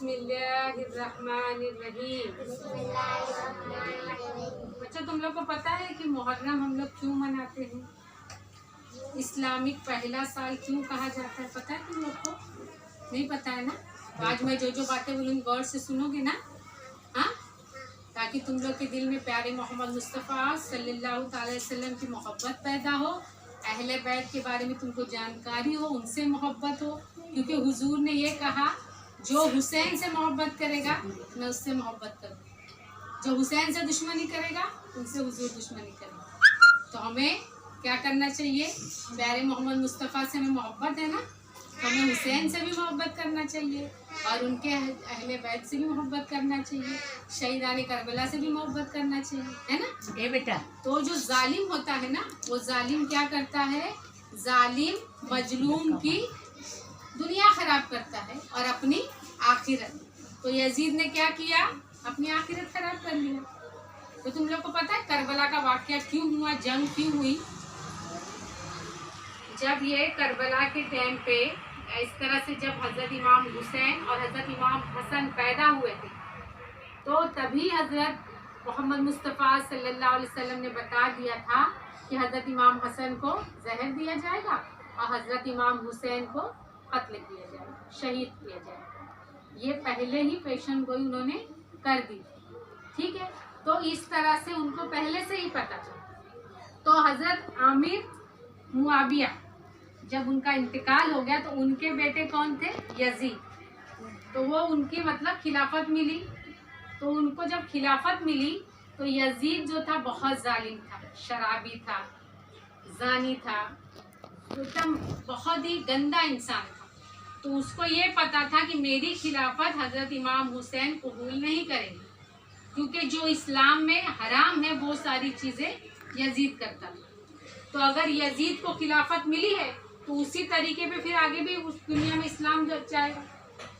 बिस्मिल्लाहिर्रहमानिर्रहीम। अच्छा, तुम लोग को पता है कि मुहर्रम हम लोग क्यों मनाते हैं? इस्लामिक पहला साल क्यों कहा जाता है? पता है तुम लोग को? नहीं पता है ना? तो आज मैं जो जो बातें बोलूँगी गौर से सुनोगे ना, हाँ, ताकि तुम लोग के दिल में प्यारे मोहम्मद मुस्तफ़ा सल्लल्लाहु अलैहि वसल्लम की मोहब्बत पैदा हो, अहले बैत के बारे में तुमको जानकारी हो, उनसे मोहब्बत हो। क्योंकि हुजूर ने ये कहा, जो हुसैन से मोहब्बत करेगा मैं उससे मोहब्बत करूँगा, जो हुसैन से दुश्मनी करेगा उनसे हुजूर दुश्मनी करेगा। तो हमें क्या करना चाहिए? प्यारे मोहम्मद मुस्तफ़ा से हमें मोहब्बत है ना, तो हमें हुसैन से भी मोहब्बत करना चाहिए और उनके अहले बैत से भी मोहब्बत करना चाहिए, शहीदाने करबला से भी मोहब्बत करना चाहिए, है ना? ए बेटा, तो जो जालिम होता है ना, वो जालिम क्या करता है? जालिम मजलूम की दुनिया खराब करता है और अपनी आखिरत। तो यजीद ने क्या किया? अपनी आखिरत खराब कर लिया। तो तुम लोग को पता है करबला का वाकया क्यों हुआ, जंग क्यों हुई? जब ये करबला के टाइम पे इस तरह से जब हजरत इमाम हुसैन और हजरत इमाम हसन पैदा हुए थे, तो तभी हजरत मोहम्मद मुस्तफ़ा सल्लल्लाहु अलैहि वसल्लम ने बता दिया था कि हजरत इमाम हसन को जहर दिया जाएगा और हजरत इमाम हुसैन को कत्ल किया जाएगा, शहीद किया जाएगा। ये पहले ही पेशन गोई उन्होंने कर दी, ठीक है? तो इस तरह से उनको पहले से ही पता था। तो हजरत आमिर मुआविया जब उनका इंतकाल हो गया तो उनके बेटे कौन थे? यजीद। तो वो उनकी मतलब खिलाफत मिली। तो उनको जब खिलाफत मिली तो यजीद जो था बहुत जालिम था, शराबी था, जानी था, एकदम बहुत ही गंदा इंसान था। तो उसको ये पता था कि मेरी खिलाफत हजरत इमाम हुसैन कबूल नहीं करेंगे, क्योंकि जो इस्लाम में हराम है वो सारी चीज़ें यजीद करता था। तो अगर यजीद को खिलाफत मिली है तो उसी तरीके पे फिर आगे भी उस दुनिया में इस्लाम जग जाएगा,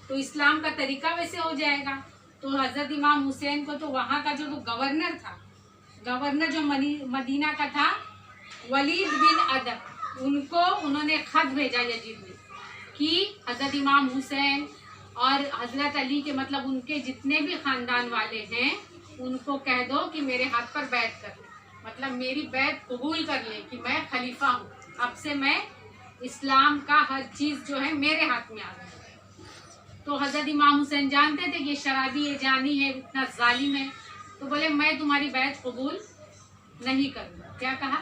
तो इस्लाम का तरीका वैसे हो जाएगा। तो हजरत इमाम हुसैन को तो वहाँ का जो गवर्नर था, गवर्नर जो मदीना का था, वलीद बिन अदब, उनको उन्होंने खत भेजा यजीद ने कि हजरत इमाम हुसैन और हजरत अली के मतलब उनके जितने भी ख़ानदान वाले हैं उनको कह दो कि मेरे हाथ पर बैत कर ले, मतलब मेरी बैत कबूल कर ले कि मैं खलीफा हूँ, अब से मैं इस्लाम का हर चीज़ जो है मेरे हाथ में आ गई। तो हजरत इमाम हुसैन जानते थे कि ये शराबी है, जानी है, इतना जालिम है, तो बोले मैं तुम्हारी बैत कबूल नहीं करूँगा। क्या कहा?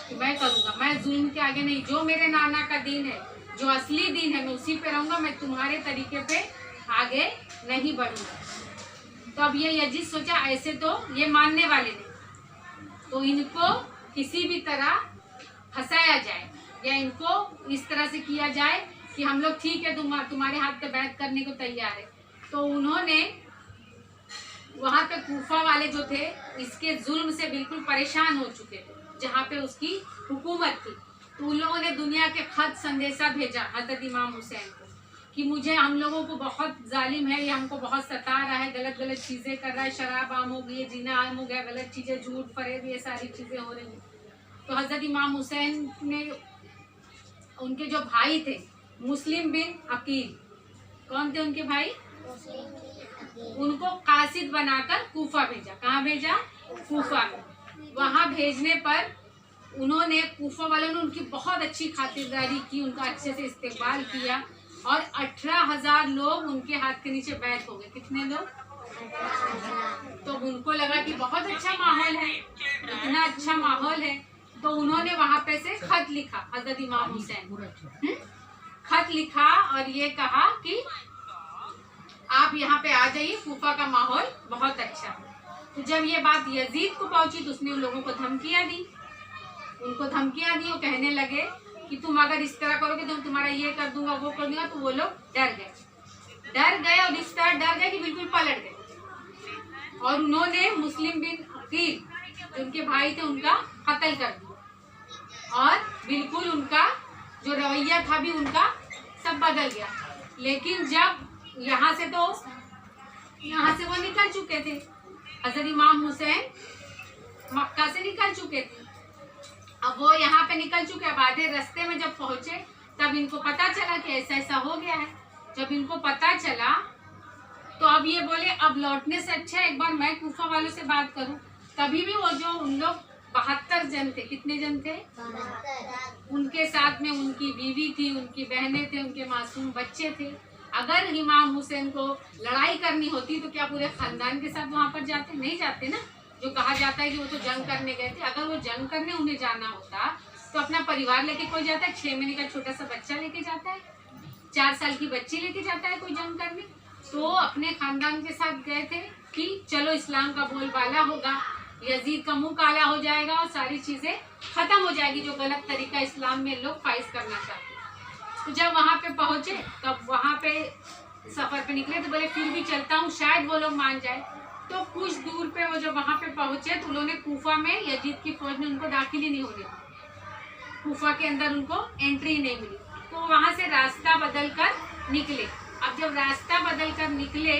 कि मैं करूँगा, मैं जुल्म के आगे नहीं, जो मेरे नाना का दीन है, जो असली दीन है, मैं उसी पे रहूँगा, मैं तुम्हारे तरीके पे आगे नहीं बढ़ूँगा। तो अब ये यजीद सोचा ऐसे तो ये मानने वाले नहीं, तो इनको किसी भी तरह फंसाया जाए या इनको इस तरह से किया जाए कि हम लोग ठीक है, तुम्हारे हाथ पे बैत करने को तैयार है। तो उन्होंने वहाँ पे कूफा वाले जो थे इसके जुल्म से बिल्कुल परेशान हो चुके थे, जहाँ पे उसकी हुकूमत थी। तो उन लोगों ने दुनिया के खत संदेशा भेजा हजरत इमाम हुसैन को कि मुझे, हम लोगों को बहुत जालिम है, ये हमको बहुत सता रहा है, गलत गलत चीज़ें कर रहा है, शराब आम हो गई है, जीना आम हो गया, गलत चीज़ें, झूठ फरेब, ये सारी चीज़ें हो रही हैं। तो हजरत इमाम हुसैन ने उनके जो भाई थे मुस्लिम बिन अकील, कौन थे उनके भाई? उनको कासिद बनाकर कूफा भेजा। कहाँ भेजा? कूफा में। वहाँ भेजने पर उन्होंने, कूफा वालों ने उनकी बहुत अच्छी खातिरदारी की, उनका अच्छे से इस्तेमाल किया और 18,000 लोग उनके हाथ के नीचे बैठ हो गए। कितने लोग? तो उनको लगा कि बहुत अच्छा माहौल है, इतना अच्छा माहौल है, तो उन्होंने वहाँ पे से खत लिखा हजरत इमाम हुसैन, खत लिखा और ये कहा कि आप यहाँ पे आ जाइए, कूफा का माहौल बहुत अच्छा है। तो जब ये बात यजीद को पहुंची तो उसने उन लोगों को धमकियाँ दी, उनको धमकियाँ दी। वो कहने लगे कि तुम अगर इस तरह करोगे तो तुम्हारा ये कर दूंगा, वो कर दूंगा। तो वो लोग डर गए और इस तरह डर गए कि बिल्कुल पलट गए और उन्होंने मुस्लिम बिन अकील जो उनके भाई थे उनका कत्ल कर दिया और बिल्कुल उनका जो रवैया था भी उनका सब बदल गया। लेकिन जब यहाँ से वो निकल चुके थे, हजरत इमाम हुसैन मक्का से निकल चुके थे, अब वो यहाँ पे निकल चुके। अब आधे रास्ते में जब पहुँचे तब इनको पता चला कि ऐसा ऐसा हो गया है। जब इनको पता चला तो अब ये बोले अब लौटने से अच्छा एक बार मैं कूफा वालों से बात करूं। तभी भी वो जो उन लोग 72 जन थे, कितने जन थे? उनके साथ में उनकी बीवी थी, उनकी बहनें थे, उनके मासूम बच्चे थे। अगर इमाम हुसैन को लड़ाई करनी होती तो क्या पूरे खानदान के साथ वहां पर जाते? नहीं जाते ना। जो कहा जाता है कि वो तो जंग करने गए थे, अगर वो जंग करने उन्हें जाना होता तो अपना परिवार लेके कोई जाता है? 6 महीने का छोटा सा बच्चा लेके जाता है, 4 साल की बच्ची लेके जाता है कोई जंग करने? तो अपने खानदान के साथ गए थे कि चलो इस्लाम का बोलबाला होगा, यजीद का मुंह काला हो जाएगा और सारी चीजें खत्म हो जाएगी जो गलत तरीका इस्लाम में लोग फाइज करना चाहते हैं। तो जब वहां पे पहुंचे तब वहां पे सफर पे निकले तो बोले फिर भी चलता हूँ, शायद वो लोग मान जाए। तो कुछ दूर पे वो जब वहां पे पहुंचे तो उन्होंने कूफा में यजीद की फौज ने उनको दाखिल ही नहीं होने दी, कूफा के अंदर उनको एंट्री नहीं मिली। तो वहां से रास्ता बदल कर निकले। अब जब रास्ता बदल कर निकले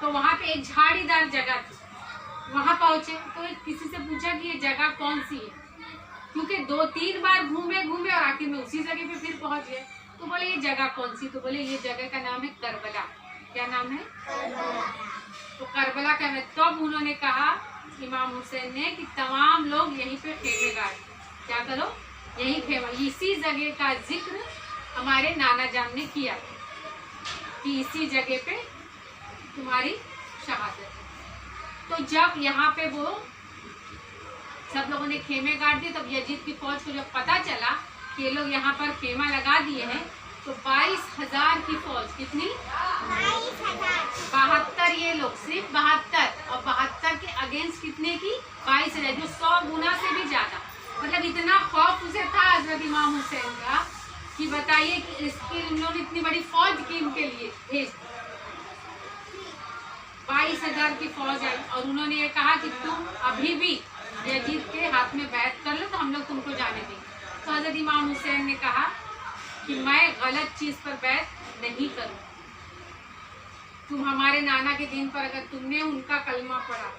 तो वहां पे एक झाड़ीदार जगह थी, वहां पहुंचे तो किसी से पूछा कि ये जगह कौन सी है, क्योंकि 2-3 बार घूमे घूमे और आखिर में उसी जगह पे फिर पहुंच गए। तो बोले ये जगह कौन सी? तो बोले ये जगह का नाम है करबला। क्या नाम है? तो करबला का है। तब उन्होंने कहा इमाम हुसैन ने कि तमाम लोग यहीं पे खेमे गाड़, क्या करो यही खेमा। इसी जगह का जिक्र हमारे नाना जान ने किया कि इसी जगह पे तुम्हारी शहादत है। तो जब यहाँ पे वो सब लोगों ने खेमे गाड़ दिए तब यजीद की फौज को जब पता चला कि ये लोग यहाँ पर खेमा लगा दिए हैं तो 22,000 की फौज, कितनी? 72 ये लोग, सिर्फ 72, और 72 के अगेंस्ट कितने की? 22,000, जो 100 गुना से भी ज्यादा। मतलब इतना खौफ उसे था हजरत इमाम हुसैन का कि बताइए कि इसके उन्होंने इतनी बड़ी फौज की उनके लिए भेज 22,000 की फौज आई और उन्होंने ये कहा कि तुम अभी भी यजीद के हाथ में बैत कर लो तो हम लोग तुमको जाने देंगे। तो हजरत इमाम हुसैन ने कहा कि मैं गलत चीज पर बैत नहीं करूँ। तुम हमारे नाना के दिन पर अगर तुमने उनका कलमा पढ़ा,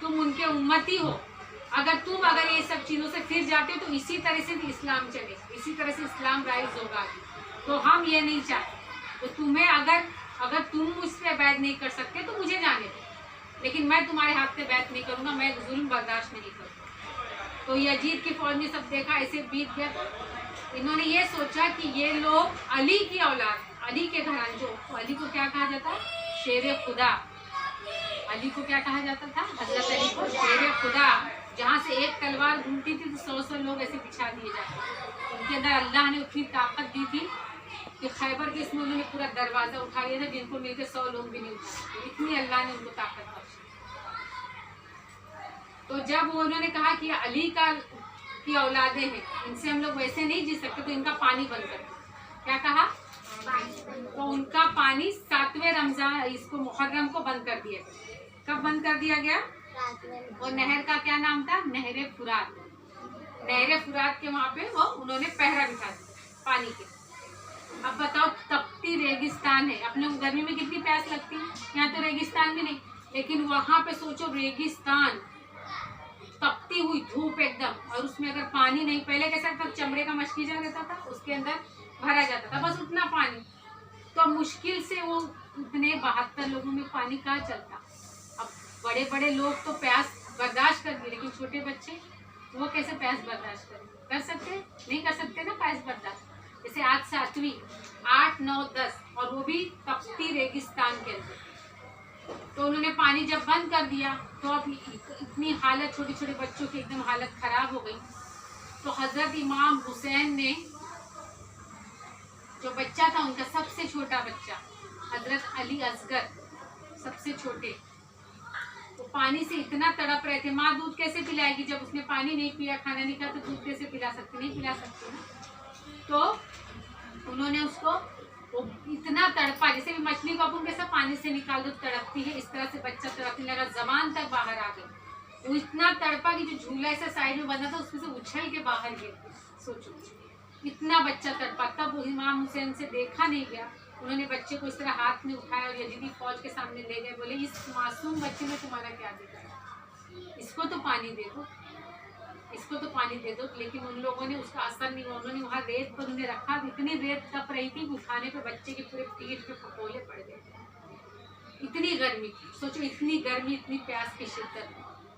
तुम उनके उम्मती हो, अगर ये सब चीजों से फिर जाते हो तो इसी तरह से इस्लाम चलेगा, इसी तरह से इस्लाम राइज होगा। तो हम ये नहीं चाहते। तो तुम्हें अगर तुम मुझसे बैत नहीं कर सकते तो मुझे जाने दो, लेकिन मैं तुम्हारे हाथ से बैत नहीं करूंगा, मैं जुल्म बर्दाश्त नहीं करूंगा। तो यजीद की फौज ने सब देखा, ऐसे बीत गया। तो इन्होंने ये सोचा कि ये लोग अली की औलाद, अली के घराने, जो अली को क्या कहा जाता है? शेर खुदा। अली को क्या कहा जाता था? हजरत अली को शेर खुदा। जहाँ से एक तलवार घूमती थी तो 100 लोग ऐसे बिछा दिए जाते। उनके अंदर अल्लाह ने उतनी ताकत दी थी कि खैबर के इसमें उन्होंने पूरा दरवाजा उठा लिया था, जिनको मिलकर 100 लोग भी नहीं उठा, इतनी अल्लाह ने उनको ताकत बख्शी। तो जब उन्होंने कहा कि अली की औलादें हैं, इनसे हम लोग वैसे नहीं जी सकते, तो इनका पानी बंद कर दो। क्या कहा? तो उनका पानी 7वें रमजान, इसको मुहर्रम को बंद कर दिया। कब बंद कर दिया गया? और नहर का क्या नाम था? नहरे फुरात। नहरे फुरात के वहां पे वो उन्होंने पहरा बिठा दिया पानी के। अब बताओ, तपती रेगिस्तान है, अपने गर्मी में कितनी प्यास लगती है, यहाँ तो रेगिस्तान भी नहीं, लेकिन वहां पे सोचो रेगिस्तान, तपती हुई धूप एकदम, और उसमें अगर पानी नहीं, पहले कैसा था, चमड़े का मशकीजा रहता था, उसके अंदर भरा जाता था, बस उतना पानी। तो मुश्किल से वो इतने 72 लोगों में पानी कहाँ चलता। अब बड़े बड़े लोग तो प्यास बर्दाश्त कर दिए, लेकिन छोटे बच्चे वो कैसे प्यास बर्दाश्त करें? कर सकते? नहीं कर सकते ना प्यास बर्दाश्त। जैसे आज 7वीं, 8, 9, 10, और वो भी तपती रेगिस्तान के अंदर। तो उन्होंने पानी जब बंद कर दिया तो अब इतनी हालत, छोटे छोटे बच्चों की एकदम हालत खराब हो गई। तो हजरत इमाम हुसैन ने, जो बच्चा था उनका सबसे छोटा बच्चा, हजरत अली असगर सबसे छोटे, तो पानी से इतना तड़प रहे थे। माँ दूध कैसे पिलाएगी जब उसने पानी नहीं पिया, खाना नहीं खाया, तो दूध कैसे पिला सकती? नहीं पिला सकती ना। तो उन्होंने उसको वो इतना तड़पा, जैसे भी मछली को अपन कैसा पानी से निकाल दो तड़पती है, इस तरह से बच्चा तड़पने लगा, जबान तक बाहर आ गई। वो इतना तड़पा कि जो झूला ऐसा साइड में बना था उसमें से उछल के बाहर गिर। सोचो इतना बच्चा तड़पा। तब इमाम हुसैन से देखा नहीं गया, उन्होंने बच्चे को इस तरह हाथ में उठाया और यजीदी फौज के सामने ले गए। बोले इस मासूम बच्चे में तुम्हारा क्या दिखा, इसको तो पानी दे दो, इसको तो पानी दे दो। लेकिन उन लोगों ने, उसका असर नहीं हुआ। उन्होंने वहाँ रेत पर उन्हें रखा, इतनी रेत तप रही थी कि उठाने पे बच्चे के पूरे पीठ पे फपोले पड़ गए। इतनी गर्मी थी, सोचो इतनी गर्मी, इतनी प्यास की शिद्दत,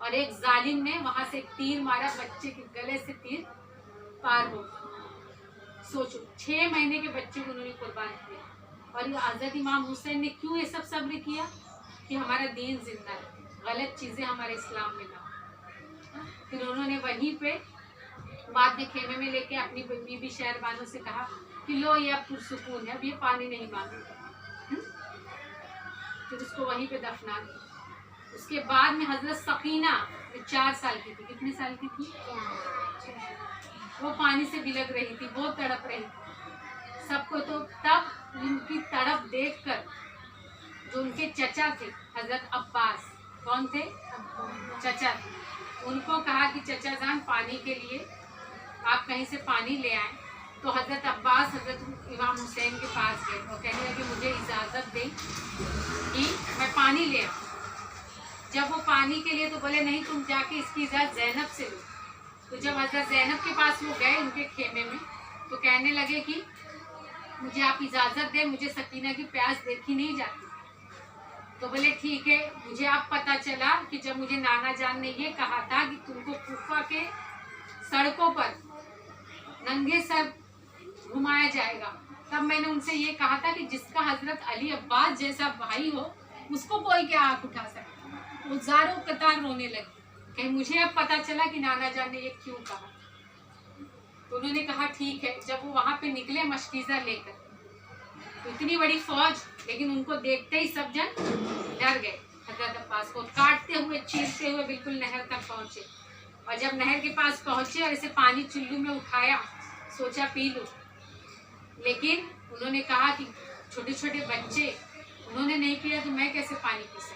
और एक जालिम ने वहां से तीर मारा, बच्चे के गले से तीर पार हो। सोचो 6 महीने के बच्चे को उन्होंने कुर्बान किया। और ये हज़रत इमाम हुसैन ने क्यों ये सब सब्र किया? कि हमारा दीन जिंदा है, गलत चीज़ें हमारे इस्लाम में ना हो। फिर उन्होंने वहीं पे बाद में खेमे में लेके अपनी बीबी शहरबानों से कहा कि लो ये अब पुरसुकून है, अब ये पानी नहीं मांगेगा। फिर उसको वहीं पे दफना दिया। उसके बाद में हजरत सकीना 4 साल की थी, कितने साल की थी? वो पानी से बिलक रही थी, बहुत तड़प रही थी सबको। तो तब उनकी तड़प देखकर जो उनके चचा थे हजरत अब्बास, कौन थे? चचा थे, उनको कहा कि चचा जान पानी के लिए आप कहीं से पानी ले आए। तो हजरत अब्बास हजरत इमाम हुसैन के पास गए और कहने लगे मुझे इजाज़त दें कि मैं पानी ले आऊँ। जब वो पानी के लिए तो बोले नहीं, तुम जाके इसकी इजाज़त ज़ैनब से लो। तो जब हजरत ज़ैनब के पास वो गए उनके खेमे में, तो कहने लगे कि मुझे आप इजाज़त दें, मुझे सकीना की प्यास देखी नहीं जाती। तो बोले ठीक है, मुझे आप पता चला कि जब मुझे नाना जान ने ये कहा था कि तुमको कूफा के सड़कों पर नंगे सर घुमाया जाएगा, तब मैंने उनसे ये कहा था कि जिसका हजरत अली अब्बास जैसा भाई हो उसको कोई क्या आँख उठा सकता। वो ज़ारों कतार रोने लगी कि मुझे अब पता चला कि नाना जान ने ये क्यों कहा। तो उन्होंने कहा ठीक है। जब वो वहाँ पे निकले मशकीज़ा लेकर, तो इतनी बड़ी फौज, लेकिन उनको देखते ही सब जन डर गए। हजरत अब्बास को काटते हुए चीरते हुए बिल्कुल नहर तक पहुँचे। और जब नहर के पास पहुँचे और इसे पानी चुल्लू में उठाया, सोचा पी लूँ, लेकिन उन्होंने कहा कि छोटे छोटे बच्चे, उन्होंने नहीं पिया तो मैं कैसे पानी पी सकता।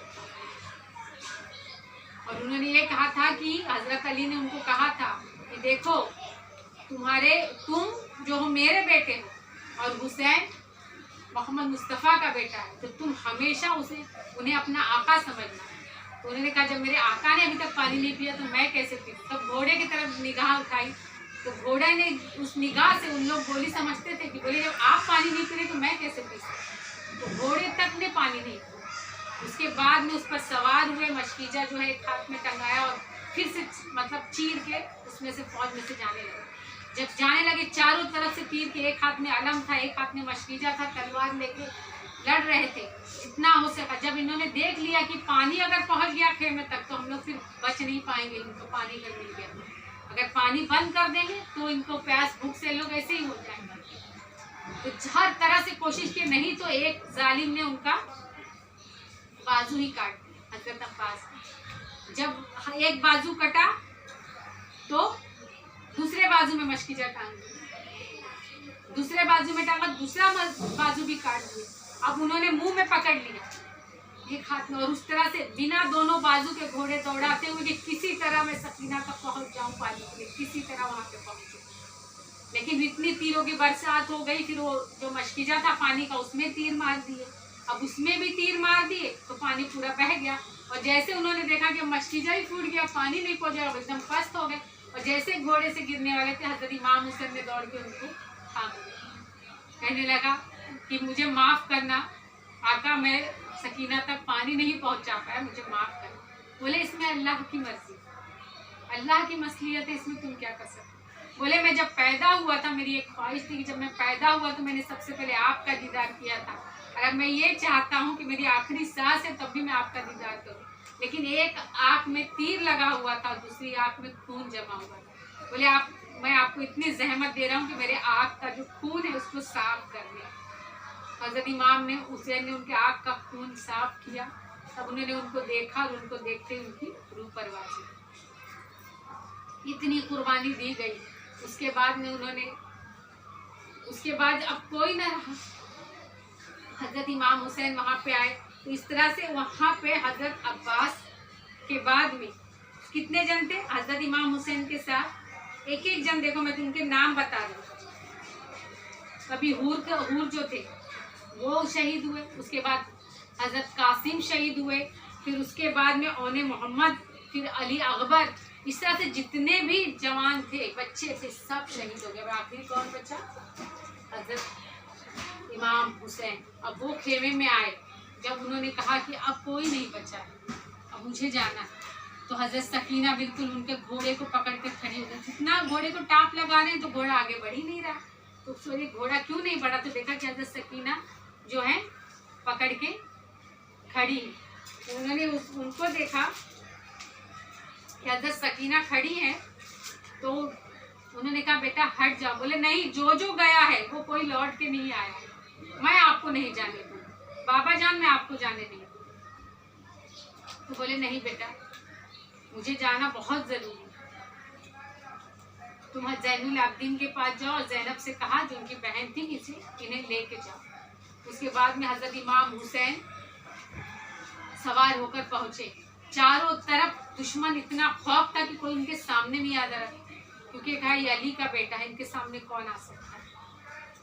और उन्होंने ये कहा था कि हजरत अली ने उनको कहा था कि देखो तुम जो हो मेरे बेटे हो और हुसैन मोहम्मद मुस्तफ़ा का बेटा है, तो तुम हमेशा उन्हें अपना आका समझना। तो उन्होंने कहा जब मेरे आका ने अभी तक पानी नहीं पिया तो मैं कैसे पी। तब घोड़े की तरफ निगाह उठाई, तो घोड़े ने उस निगाह से, उन लोग गोली समझते थे कि बोले जब आप पानी नहीं पी रहे तो मैं कैसे पी सकता। तो घोड़े तक ने पानी नहीं पिया। उसके बाद में उस पर सवार हुए, मशकीजा जो है एक हाथ में टंगाया और फिर से मतलब चीर के उसमें से फौज में से जाने लगे। जब जाने लगे चारों तरफ से तीर के, एक हाथ में अलम था, एक हाथ में मशकीजा था, तलवार लेके लड़ रहे थे जितना हो सका। जब इन्होंने देख लिया कि पानी अगर पहुंच गया खेमे तक तो हम लोग फिर बच नहीं पाएंगे, इनको पानी अगर मिल गया, अगर पानी बंद कर देंगे तो इनको प्यास भूख से लोग ऐसे ही हो जाएंगे। तो हर तरह से कोशिश की, नहीं तो एक जालिम ने उनका बाजू ही काट दिया हजरत अब्बास। जब एक बाजू कटा तो दूसरे बाजू में मशकीजा टांग दिया, दूसरे बाजू में टांगा, दूसरा बाजू भी काट दिया। अब उन्होंने मुंह में पकड़ लिया एक हाथ में, और उस तरह से बिना दोनों बाजू के घोड़े दौड़ाते हुए कि किसी तरह मैं सकीना तक पहुंच जाऊं पानी के लिए, किसी तरह वहां पे पहुंचूं। लेकिन इतनी तीरों की बरसात हो गई, फिर वो जो मशकीजा था पानी का उसमें तीर मार दिए। अब उसमें भी तीर मार दिए तो पानी पूरा बह गया। और जैसे उन्होंने देखा कि मशकीजा ही फूट गया, पानी नहीं पहुंचा, एकदम पस्त हो गए। और जैसे घोड़े से गिरने वाले थे, हजरत इमाम हुसैन ने दौड़ के उनको थाम लिया, कहने लगा कि मुझे माफ़ करना आका, मैं सकीना तक पानी नहीं पहुंचा पाया, मुझे माफ़ करना। बोले इसमें अल्लाह की मर्जी, अल्लाह की मसलियत है, इसमें तुम क्या कर सकते। बोले मैं जब पैदा हुआ था मेरी एक ख्वाहिश थी कि जब मैं पैदा हुआ तो मैंने सबसे पहले आपका दीदार किया था, और अब मैं ये चाहता हूँ कि मेरी आखिरी सांस है तब भी मैं आपका दीदार करूँ। लेकिन एक आँख में तीर लगा हुआ था, दूसरी आँख में खून जमा हुआ था। बोले मैं आपको इतनी जहमत दे रहा हूँ कि मेरे आँख का जो खून है उसको साफ कर दे। हजरत इमाम ने हुसैन ने उनके आँख का खून साफ किया। तब उन्होंने उनको देखा और उनको देखते ही उनकी रूह परवाज़ हुई। इतनी कुर्बानी दी गई। उसके बाद में उसके बाद अब कोई ना रहा। हजरत इमाम हुसैन वहाँ पे आए, तो इस तरह से वहाँ पे हजरत अब्बास के बाद में कितने जन थे हजरत इमाम हुसैन के साथ? एक एक जन, देखो मैं तुमके नाम बता रही हूँ। कभी हूर जो थे वो शहीद हुए, उसके बाद हजरत कासिम शहीद हुए, फिर उसके बाद में औने मोहम्मद, फिर अली अकबर, इस तरह से जितने भी जवान थे, बच्चे थे, सब शहीद हो गए। आखिर कौन बचा? हजरत इमाम हुसैन। अब वो खेमे में आए जब उन्होंने कहा कि अब कोई नहीं बचा है, अब मुझे जाना है, तो हज़रत सकीना बिल्कुल उनके घोड़े को पकड़ कर खड़ी हो गई। जितना घोड़े को टाप लगा रहे हैं तो घोड़ा आगे बढ़ ही नहीं रहा। तो सोचे घोड़ा क्यों नहीं बढ़ा, तो देखा कि हज़रत सकीना जो है पकड़ के खड़ी। उन्होंने उनको देखा कि हज़रत सकीना खड़ी है, तो उन्होंने कहा बेटा हट जाओ। बोले नहीं, जो जो गया है वो कोई लौट के नहीं आया है, मैं आपको नहीं जाने दूँ, बाबा जान मैं आपको जाने नहीं दूँ। तो बोले नहीं बेटा, मुझे जाना बहुत ज़रूरी है, तुम ज़ैनुल आबिदीन के पास जाओ और ज़ैनब से कहा जो उनकी बहन थी इन्हें लेके जाओ। उसके बाद में हज़रत इमाम हुसैन सवार होकर पहुँचे। चारों तरफ दुश्मन इतना खौफ था कि कोई उनके सामने नहीं आ रहा, क्योंकि कहा ये अली का बेटा है, इनके सामने कौन आ सकता है।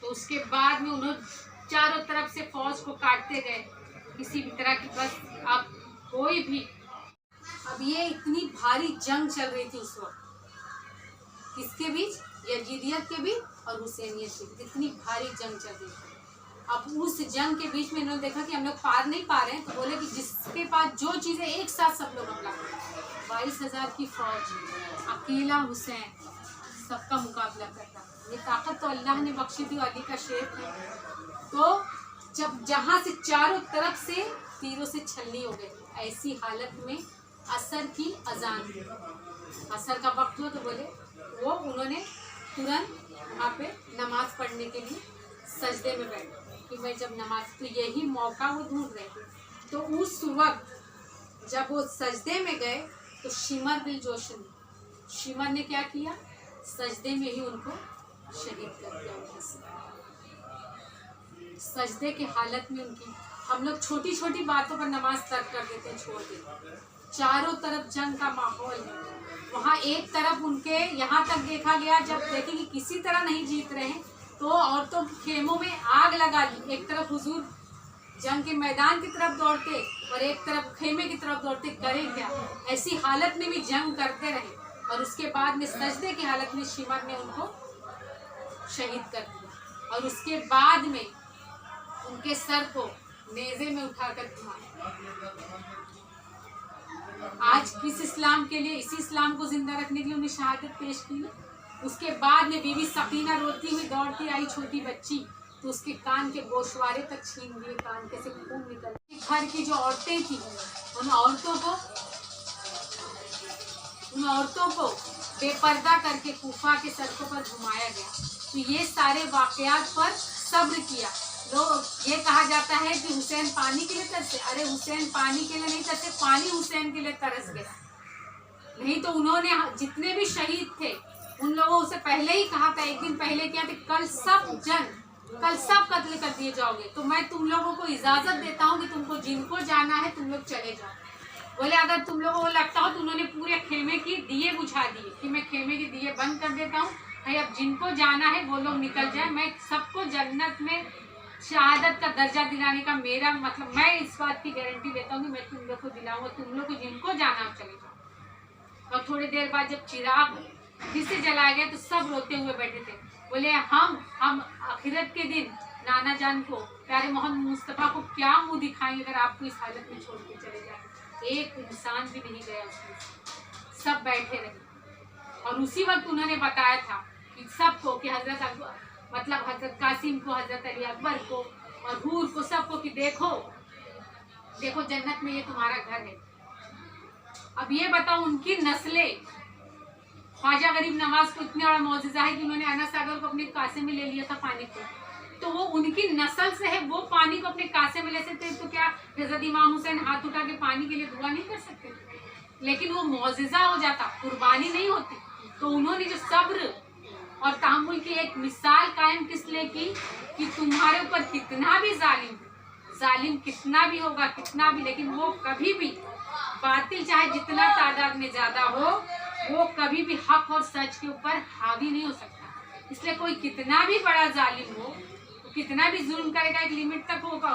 तो उसके बाद में उन्होंने चारों तरफ से फौज को काटते गए, किसी भी तरह की बस आप कोई भी। अब ये इतनी भारी जंग चल रही थी उस वक्त, किसके बीच, यजीदियत के बीच और हुसैनियत के बीच, इतनी भारी जंग चल रही थी। अब उस जंग के बीच में इन्होंने देखा कि हम लोग पार नहीं पा रहे हैं, तो बोले कि जिसके पास जो चीज़ें एक साथ सब लोग हमला करें। 22,000 की फौज, अकेला हुसैन सबका मुकाबला करता। ये ताकत तो अल्लाह ने बख्शी थी, अली का शेर था। तो जब जहाँ से चारों तरफ से तीरों से छलनी हो गई, ऐसी हालत में असर की अजान हुई, असर का वक्त हुआ, तो बोले वो उन्होंने तुरंत वहाँ पे नमाज पढ़ने के लिए सजदे में बैठे कि मैं जब नमाज, तो यही मौका वो ढूंढ रहे थे। तो उस वक्त जब वो सजदे में गए तो शिमर बिल जोशन, शिमर ने क्या किया, सजदे में ही उनको शहीद कर दिया। सजदे की हालत में उनकी, हम लोग छोटी छोटी बातों पर नमाज तर्क कर देते हैं, छोड़ देते हैं। चारों तरफ जंग का माहौल है, वहाँ एक तरफ उनके यहाँ तक देखा गया, जब देखे कि किसी तरह नहीं जीत रहे हैं तो औरतों के खेमों में आग लगा दी। एक तरफ हुजूर जंग के मैदान की तरफ दौड़ते और एक तरफ खेमे की तरफ दौड़ते, करें क्या। ऐसी हालत में भी जंग करते रहे और उसके बाद में सजदे की हालत में शिमर ने उनको शहीद कर दिया। और उसके बाद में उनके सर को नेज़े में उठाकर घुमाया। आज किस इस्लाम के लिए, इसी इस्लाम को जिंदा रखने के लिए उन्हें शहादत पेश की। उसके बाद में बीवी सकीना रोती हुई दौड़ती आई, छोटी बच्ची, तो उसके कान के गोशवारे तक छीन दिए, कान के से खून निकल। घर की जो औरतें थी उन औरतों को बेपर्दा करके कूफा के सड़कों पर घुमाया गया। तो ये सारे वाकयात पर सब्र किया। लोग ये कहा जाता है कि हुसैन पानी के लिए तरसे, अरे हुसैन पानी के लिए नहीं तरसे, पानी हुसैन के लिए तरस गया। नहीं तो उन्होंने जितने भी शहीद थे उन लोगों से पहले ही कहा था, एक दिन पहले क्या थे, कल सब कत्ल कर दिए जाओगे, तो मैं तुम लोगों को इजाजत देता हूँ कि तुमको जिनको जाना है तुम लोग चले जाओ। बोले अगर तुम लोगों को लगता हो, तो उन्होंने पूरे खेमे की दिए बुझा दिए कि मैं खेमे के दिए बंद कर देता हूँ, भाई अब जिनको जाना है वो लोग निकल जाए, मैं सबको जन्नत में शहादत का दर्जा दिलाने का मेरा मतलब, मैं इस बात की गारंटी लेता हूँ कि मैं तुम लोग को दिलाऊंगा, तुम लोग को जिनको जाना हो चले जाओ। और थोड़ी देर बाद जब चिराग फिर से जलाया गया तो सब रोते हुए बैठे थे। बोले हम आखिरत के दिन नाना जान को, प्यारे मोहम्मद मुस्तफ़ा को क्या मुंह दिखाएंगे अगर आपको इस हालत में छोड़ के चले जाए। एक इंसान भी नहीं गया उसमें, सब बैठे रहे। और उसी वक्त उन्होंने बताया था कि सबको कि हजरत कासिम को, हजरत अली अकबर को और हूर को, सबको कि देखो जन्नत में ये तुम्हारा घर है। अब ये बताओ उनकी नस्लें, ख्वाजा गरीब नवाज को इतने बड़ा मौजूदा है कि उन्होंने अना सागर को अपने कासे में ले लिया था पानी को, तो वो उनकी नस्ल से है, वो पानी को अपने कासे में ले सकते। तो क्या हज़रत इमाम हुसैन हाथ उठा के पानी के लिए दुआ नहीं कर सकते? लेकिन वो मौजूदा हो जाता, कुर्बानी नहीं होती। तो उन्होंने जो सब्र और तहम्मुल की एक मिसाल कायम किस लिए की कि तुम्हारे ऊपर कितना भी जालिम कितना भी होगा, कितना भी, लेकिन वो कभी भी बातिल चाहे जितना तादाद में ज्यादा हो, वो कभी भी हक और सच के ऊपर हावी नहीं हो सकता। इसलिए कोई कितना भी बड़ा जालिम हो, कितना भी जुल्म करेगा, एक लिमिट तक होगा।